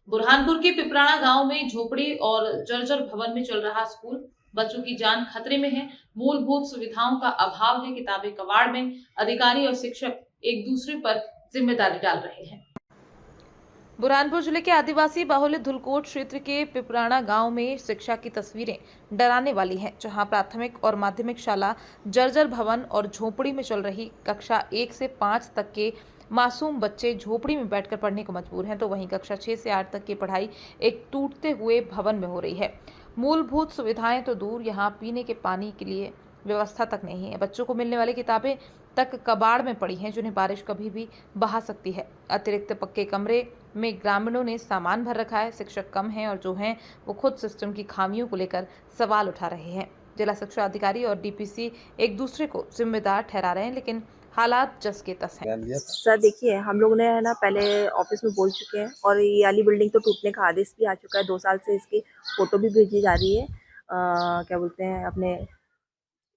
बुरहानपुर के पिपराना गांव में झोपड़ी और जर्जर भवन में चल रहा स्कूल। बच्चों की जान खतरे में है। मूलभूत सुविधाओं का अभाव है। किताबें कबाड़ में। अधिकारी और शिक्षक एक दूसरे पर जिम्मेदारी डाल रहे हैं। बुरहानपुर जिले के आदिवासी बाहुल्य धुलकोट क्षेत्र के पिपराना गांव में शिक्षा की तस्वीरें डराने वाली हैं, जहां प्राथमिक और माध्यमिक शाला जर्जर भवन और झोपड़ी में चल रही कक्षा 1 से 5 तक के मासूम बच्चे झोपड़ी में बैठकर पढ़ने को मजबूर हैं, तो वहीं कक्षा 6 से 8 तक की पढ़ाई एक टूटते हुए भवन में हो रही है। मूलभूत सुविधाएं तो दूर, यहाँ पीने के पानी के लिए व्यवस्था तक नहीं है। बच्चों को मिलने वाली किताबें तक कबाड़ में पड़ी हैं, जिन्हें बारिश कभी भी बहा सकती है। अतिरिक्त पक्के कमरे में ग्रामीणों ने सामान भर रखा है। शिक्षक कम हैं और जो हैं वो खुद सिस्टम की खामियों को लेकर सवाल उठा रहे हैं। जिला शिक्षा अधिकारी और डीपीसी एक दूसरे को जिम्मेदार ठहरा रहे हैं, लेकिन हालात जस के तस हैं। सर देखिए, हम लोग ने है ना पहले ऑफिस में बोल चुके हैं और ये वाली बिल्डिंग तो टूटने का आदेश भी आ चुका है। 2 साल से इसकी फोटो भी भेजी जा रही है। क्या बोलते हैं, अपने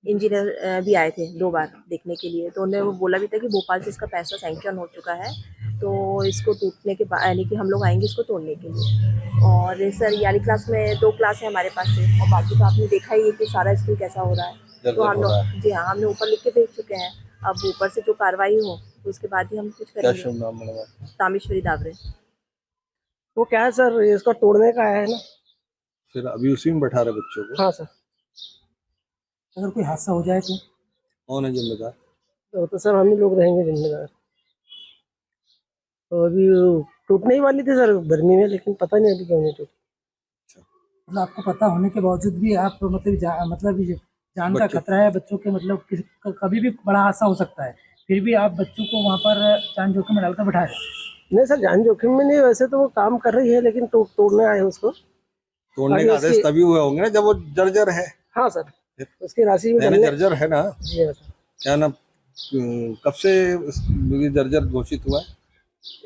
इंजीनियर भी आए थे 2 बार देखने के लिए, तो उन्होंने वो बोला भी था कि भोपाल से इसका पैसा सैंक्शन हो चुका है, तो इसको टूटने के बाद यानी कि हम लोग आएंगे इसको तोड़ने के लिए। और सर ये वाली क्लास में 2 क्लास है हमारे पास से, और बाकी तो आपने देखा ही है कि सारा स्कूल कैसा हो रहा है। तो हम लोग जी हाँ, हमने ऊपर लिख के भेज चुके हैं। अब ऊपर से जो कार्रवाई हो तो उसके बाद ही हम कुछ करेंगे। तामेश्वरी दावरे। वो क्या है सर, इसको तोड़ने का है ना, फिर अभी उसी में बैठा रहे बच्चों को। हाँ सर। अगर कोई हादसा हो जाए तो कौन है जिम्मेदार? तो सर हम ही लोग रहेंगे जिम्मेदार। तो अभी टूटने ही वाली थी सर गर्मी में, लेकिन पता नहीं अभी क्यों नहीं टूटी। मतलब आपको पता होने के बावजूद भी आप मतलब जान का खतरा है बच्चों के, मतलब कभी भी बड़ा हादसा हो सकता है, फिर भी आप बच्चों को वहाँ पर जान जोखिम में डालकर बैठा रहे? नहीं सर, जान जोखिम में नहीं, वैसे तो वो काम कर रही है, लेकिन तोड़ने आए उसको। तोड़ने का आदेश तभी हुए होंगे ना जब वो जर्जर है। हाँ सर, उसकी राशि में जर्जर है ना। जी हाँ सर। क्या ना, कब से जर्जर घोषित हुआ है?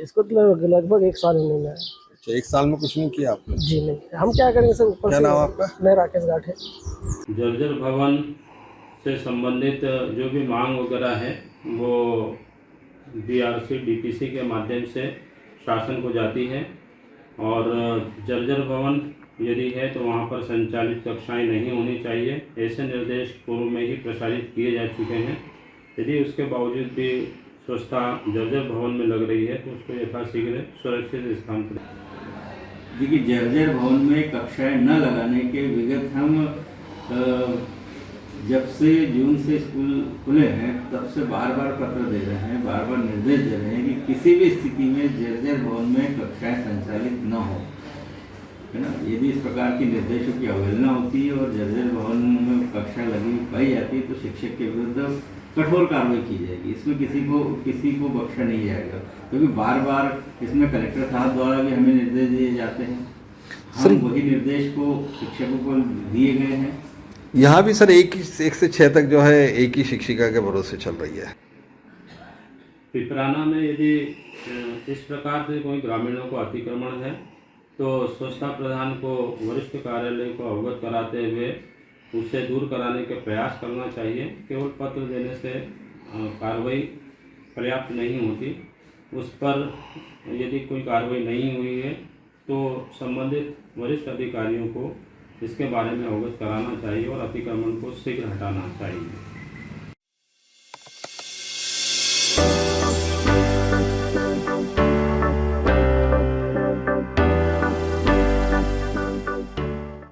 इसको तो लगभग 1 साल होने में है। अच्छा, 1 साल में कुछ नहीं किया आपने? जी नहीं, हम क्या करेंगे सर। ऊपर क्या नाम आपका? मैं राकेश गाठे। जर्जर भवन से संबंधित जो भी मांग वगैरह है वो बीआरसी डीपीसी के माध्यम से शासन को जाती है, और जर्जर भवन यदि है तो वहाँ पर संचालित कक्षाएं नहीं होनी चाहिए, ऐसे निर्देश पूर्व में ही प्रसारित किए जा चुके हैं। यदि उसके बावजूद भी स्वच्छता जर्जर भवन में लग रही है तो उसको यथाशीघ्र सुरक्षित स्थान पर। देखिए, जर्जर भवन में कक्षाएं न लगाने के विगत हम जब से जून से स्कूल खुले हैं तब से बार बार पत्र दे रहे हैं, बार बार निर्देश दे रहे हैं कि किसी भी स्थिति में जर्जर भवन में कक्षाएं संचालित न हो, है ना। यदि इस प्रकार की निर्देशों की अवहेलना होती है और जर्जर भवन में कक्षा लगी पाई जाती है तो शिक्षक के विरुद्ध कठोर कार्रवाई की जाएगी। इसमें किसी को बख्शा नहीं जाएगा, क्योंकि बार बार इसमें कलेक्टर साहब द्वारा भी हमें निर्देश दिए जाते हैं। हम वही निर्देश को शिक्षकों को दिए गए हैं। यहाँ भी सर 1 से 6 तक जो है एक ही शिक्षिका के भरोसे चल रही है। पिपराना में यदि इस प्रकार से कोई ग्रामीणों को अतिक्रमण है तो स्वच्छता प्रधान को वरिष्ठ कार्यालय को अवगत कराते हुए उससे दूर कराने के प्रयास करना चाहिए। केवल पत्र देने से कार्रवाई पर्याप्त नहीं होती। उस पर यदि कोई कार्रवाई नहीं हुई है तो संबंधित वरिष्ठ अधिकारियों को इसके बारे में अवगत कराना चाहिए और अतिक्रमण को शीघ्र हटाना चाहिए।